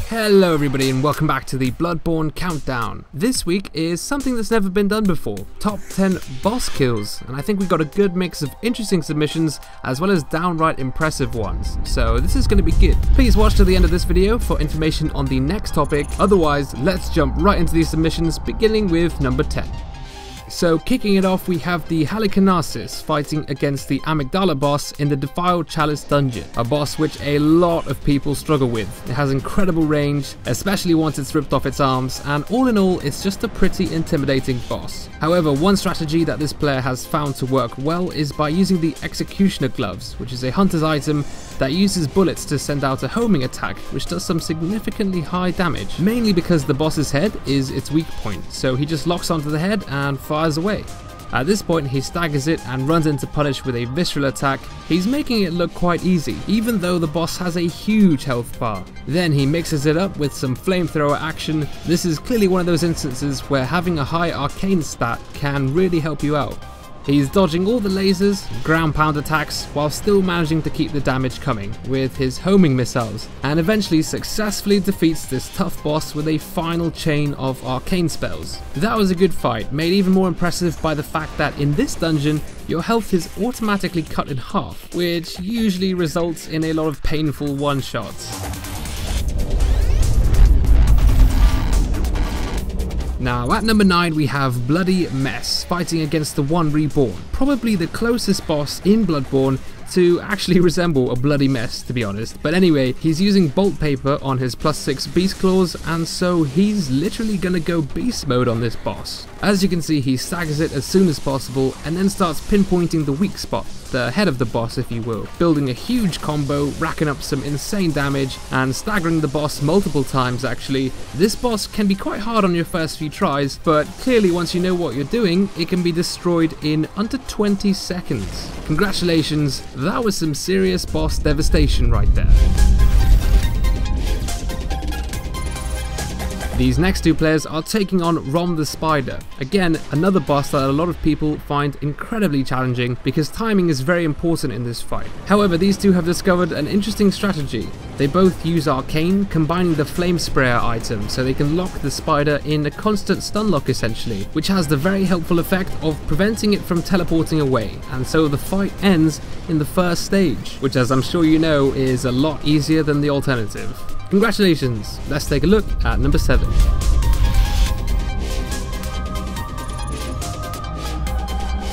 Hello everybody and welcome back to the Bloodborne Countdown. This week is something that's never been done before, top 10 boss kills, and I think we got a good mix of interesting submissions as well as downright impressive ones, so this is going to be good. Please watch to the end of this video for information on the next topic, otherwise let's jump right into these submissions beginning with number 10. So kicking it off, we have the Halicarnassus fighting against the Amygdala boss in the Defiled Chalice dungeon, a boss which a lot of people struggle with. It has incredible range, especially once it's ripped off its arms, and all in all it's just a pretty intimidating boss. However, one strategy that this player has found to work well is by using the Executioner gloves, which is a hunter's item that uses bullets to send out a homing attack which does some significantly high damage, mainly because the boss's head is its weak point, so he just locks onto the head and fires away. At this point he staggers it and runs in to punish with a visceral attack. He's making it look quite easy, even though the boss has a huge health bar. Then he mixes it up with some flamethrower action. This is clearly one of those instances where having a high arcane stat can really help you out. He's dodging all the lasers, ground pound attacks, while still managing to keep the damage coming with his homing missiles, and eventually successfully defeats this tough boss with a final chain of arcane spells. That was a good fight, made even more impressive by the fact that in this dungeon, your health is automatically cut in half, which usually results in a lot of painful one-shots. Now at number 9 we have Bloody Mess fighting against the One Reborn, probably the closest boss in Bloodborne to actually resemble a bloody mess, to be honest. But anyway, he's using bolt paper on his +6 beast claws, and so he's literally gonna go beast mode on this boss. As you can see, he staggers it as soon as possible and then starts pinpointing the weak spot, the head of the boss if you will, building a huge combo, racking up some insane damage and staggering the boss multiple times actually. This boss can be quite hard on your first few tries, but clearly once you know what you're doing, it can be destroyed in under 20 seconds. Congratulations, that was some serious boss devastation right there. These next two players are taking on Rom the Spider. Again, another boss that a lot of people find incredibly challenging because timing is very important in this fight. However, these two have discovered an interesting strategy. They both use Arcane, combining the Flame Sprayer item so they can lock the spider in a constant stun lock essentially, which has the very helpful effect of preventing it from teleporting away, and so the fight ends in the first stage, which as I'm sure you know is a lot easier than the alternative. Congratulations! Let's take a look at number 7.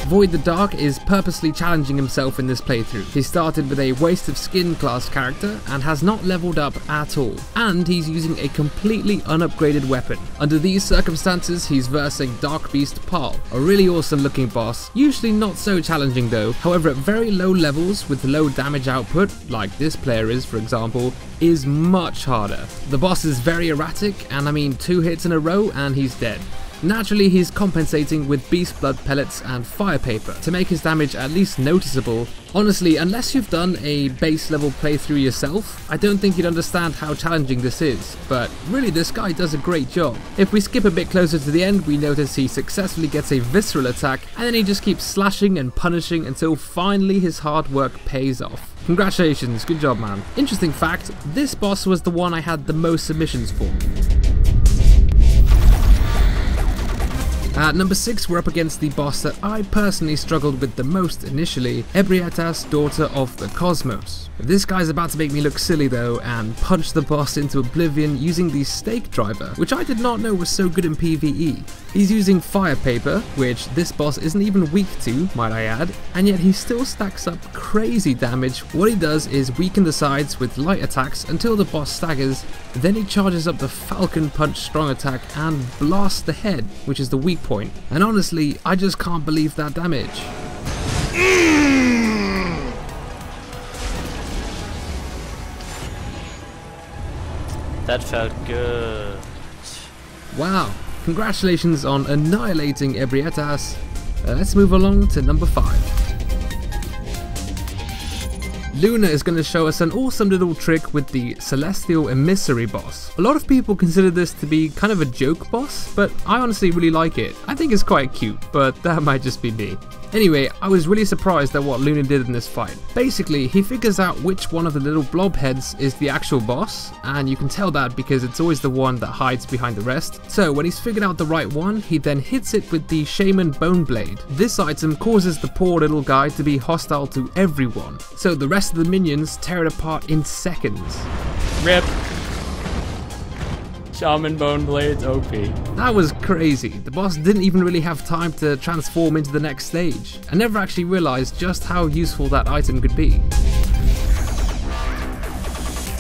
Boid the Dark is purposely challenging himself in this playthrough. He started with a Waste of Skin class character and has not leveled up at all, and he's using a completely unupgraded weapon. Under these circumstances he's versing Dark Beast Parl, a really awesome looking boss, usually not so challenging though. However, at very low levels with low damage output, like this player is for example, is much harder. The boss is very erratic, and I mean 2 hits in a row and he's dead. Naturally, he's compensating with beast blood pellets and fire paper to make his damage at least noticeable. Honestly, unless you've done a base level playthrough yourself, I don't think you'd understand how challenging this is, but really this guy does a great job. If we skip a bit closer to the end, we notice he successfully gets a visceral attack, and then he just keeps slashing and punishing until finally his hard work pays off. Congratulations, good job man. Interesting fact, this boss was the one I had the most submissions for. At number 6 we're up against the boss that I personally struggled with the most initially, Empress, Daughter of the Cosmos. This guy's about to make me look silly though and punch the boss into oblivion using the stake driver, which I did not know was so good in PvE. He's using fire paper, which this boss isn't even weak to, might I add, and yet he still stacks up crazy damage. What he does is weaken the sides with light attacks until the boss staggers, then he charges up the Falcon Punch strong attack and blasts the head, which is the weak point. And honestly, I just can't believe that damage. That felt good. Wow, congratulations on annihilating Empress. Let's move along to number 5. Luna is going to show us an awesome little trick with the Celestial Emissary boss. A lot of people consider this to be kind of a joke boss, but I honestly really like it. I think it's quite cute, but that might just be me. Anyway, I was really surprised at what Luna did in this fight. Basically, he figures out which one of the little blob heads is the actual boss, and you can tell that because it's always the one that hides behind the rest. So when he's figured out the right one, he then hits it with the Shaman Bone Blade. This item causes the poor little guy to be hostile to everyone, so the rest of the minions tear it apart in seconds. Rip. Shaman Bone Blade's OP. That was crazy. The boss didn't even really have time to transform into the next stage. I never actually realized just how useful that item could be.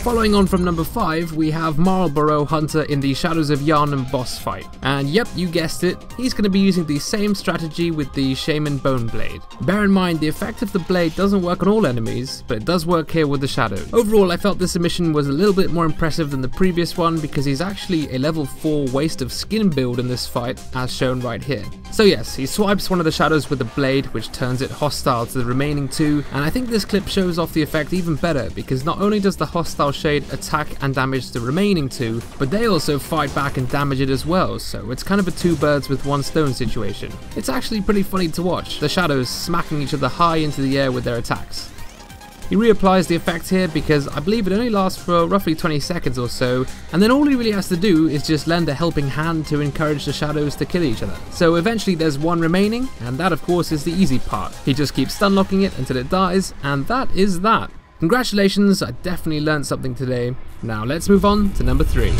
Following on from number 5, we have Marlboro Hunter in the Shadows of Yharnam boss fight. And yep, you guessed it, he's going to be using the same strategy with the Shaman Bone Blade. Bear in mind, the effect of the blade doesn't work on all enemies, but it does work here with the shadows. Overall, I felt this submission was a little bit more impressive than the previous one because he's actually a level 4 waste of skin build in this fight, as shown right here. So yes, he swipes one of the shadows with the blade, which turns it hostile to the remaining 2, and I think this clip shows off the effect even better because not only does the hostile shade attack and damage the remaining 2, but they also fight back and damage it as well, so it's kind of a 2 birds with 1 stone situation. It's actually pretty funny to watch, the shadows smacking each other high into the air with their attacks. He reapplies the effect here because I believe it only lasts for roughly 20 seconds or so, and then all he really has to do is just lend a helping hand to encourage the shadows to kill each other. So eventually there's 1 remaining, and that of course is the easy part. He just keeps stun locking it until it dies, and that is that. Congratulations, I definitely learned something today. Now let's move on to number 3.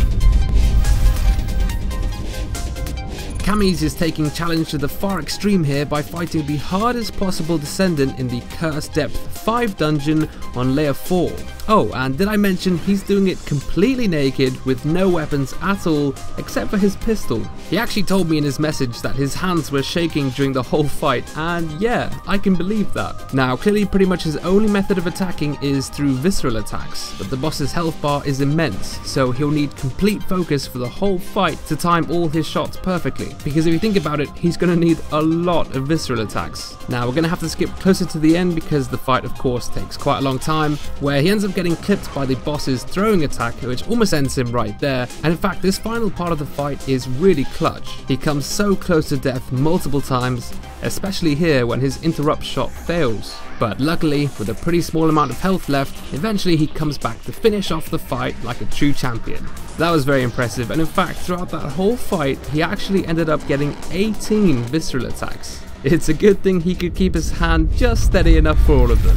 Camis is taking challenge to the far extreme here by fighting the hardest possible descendant in the Cursed Depth 5 dungeon on layer 4. Oh, and did I mention he's doing it completely naked with no weapons at all except for his pistol. He actually told me in his message that his hands were shaking during the whole fight, and yeah, I can believe that. Now clearly pretty much his only method of attacking is through visceral attacks, but the boss's health bar is immense, so he'll need complete focus for the whole fight to time all his shots perfectly, because if you think about it, he's going to need a lot of visceral attacks. Now we're going to have to skip closer to the end because the fight of course takes quite a long time, where he ends up getting clipped by the boss's throwing attack, which almost ends him right there, and in fact this final part of the fight is really clutch. He comes so close to death multiple times, especially here when his interrupt shot fails. But luckily, with a pretty small amount of health left, eventually he comes back to finish off the fight like a true champion. That was very impressive, and in fact throughout that whole fight he actually ended up getting 18 visceral attacks. It's a good thing he could keep his hand just steady enough for all of them.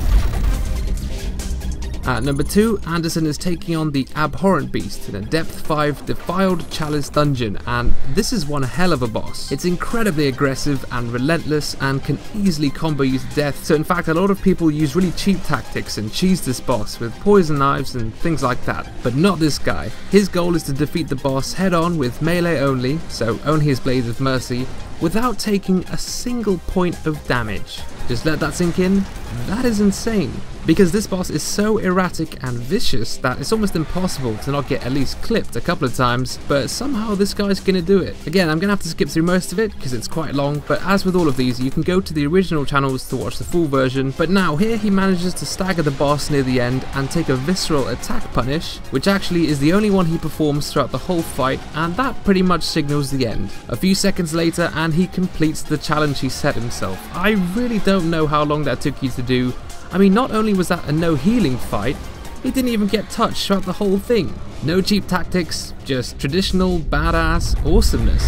At number 2, Anderson is taking on the Abhorrent Beast in a Depth 5 Defiled Chalice dungeon, and this is one hell of a boss. It's incredibly aggressive and relentless and can easily combo you to death, so in fact a lot of people use really cheap tactics and cheese this boss with poison knives and things like that, but not this guy. His goal is to defeat the boss head on with melee only, so only his Blades of Mercy, without taking a single point of damage. Just let that sink in. That is insane, because this boss is so erratic and vicious that it's almost impossible to not get at least clipped a couple of times, but somehow this guy's gonna do it. Again, I'm gonna have to skip through most of it because it's quite long, but as with all of these, you can go to the original channels to watch the full version. But now here he manages to stagger the boss near the end and take a visceral attack punish, which actually is the only one he performs throughout the whole fight, and that pretty much signals the end. A few seconds later and he completes the challenge he set himself. I really don't know how long that took you to do. I mean, not only was that a no healing fight, he didn't even get touched throughout the whole thing. No cheap tactics, just traditional badass awesomeness.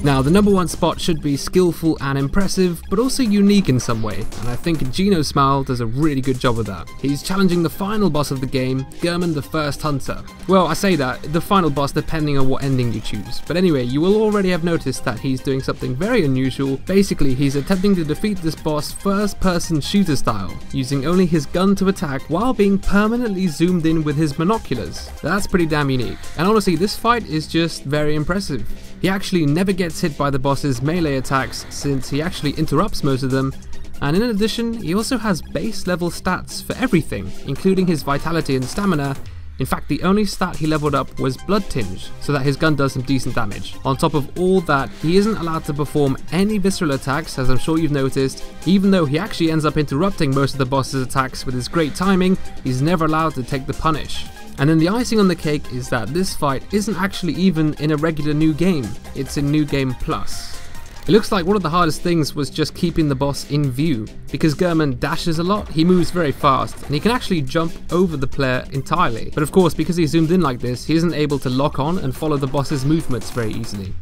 Now, the number 1 spot should be skillful and impressive, but also unique in some way, and I think Gino Smile does a really good job of that. He's challenging the final boss of the game, Gurman the First Hunter. Well, I say that, the final boss depending on what ending you choose, but anyway, you will already have noticed that he's doing something very unusual. Basically, he's attempting to defeat this boss first-person shooter style, using only his gun to attack while being permanently zoomed in with his binoculars. That's pretty damn unique, and honestly, this fight is just very impressive. He actually never gets hit by the boss's melee attacks since he actually interrupts most of them, and in addition he also has base level stats for everything, including his vitality and stamina. In fact, the only stat he leveled up was Blood Tinge, so that his gun does some decent damage. On top of all that, he isn't allowed to perform any visceral attacks, as I'm sure you've noticed. Even though he actually ends up interrupting most of the boss's attacks with his great timing, he's never allowed to take the punish. And then the icing on the cake is that this fight isn't actually even in a regular new game, it's in New Game Plus. It looks like one of the hardest things was just keeping the boss in view. Because Gehrman dashes a lot, he moves very fast, and he can actually jump over the player entirely. But of course, because he's zoomed in like this, he isn't able to lock on and follow the boss's movements very easily.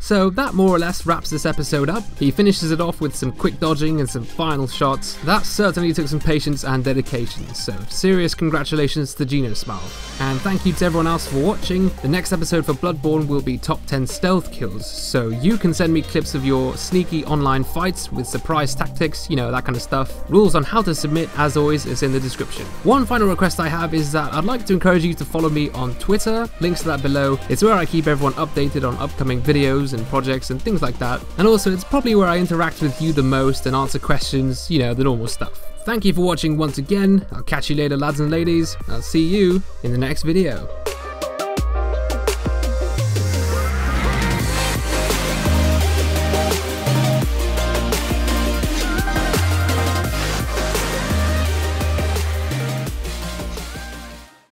So that more or less wraps this episode up. He finishes it off with some quick dodging and some final shots. That certainly took some patience and dedication, so serious congratulations to Genosmile. And thank you to everyone else for watching. The next episode for Bloodborne will be top 10 stealth kills, so you can send me clips of your sneaky online fights with surprise tactics, you know, that kind of stuff. Rules on how to submit, as always, is in the description. One final request I have is that I'd like to encourage you to follow me on Twitter, links to that below. It's where I keep everyone updated on upcoming videos and projects and things like that, and also it's probably where I interact with you the most and answer questions, you know, the normal stuff. Thank you for watching once again. I'll catch you later, lads and ladies. I'll see you in the next video.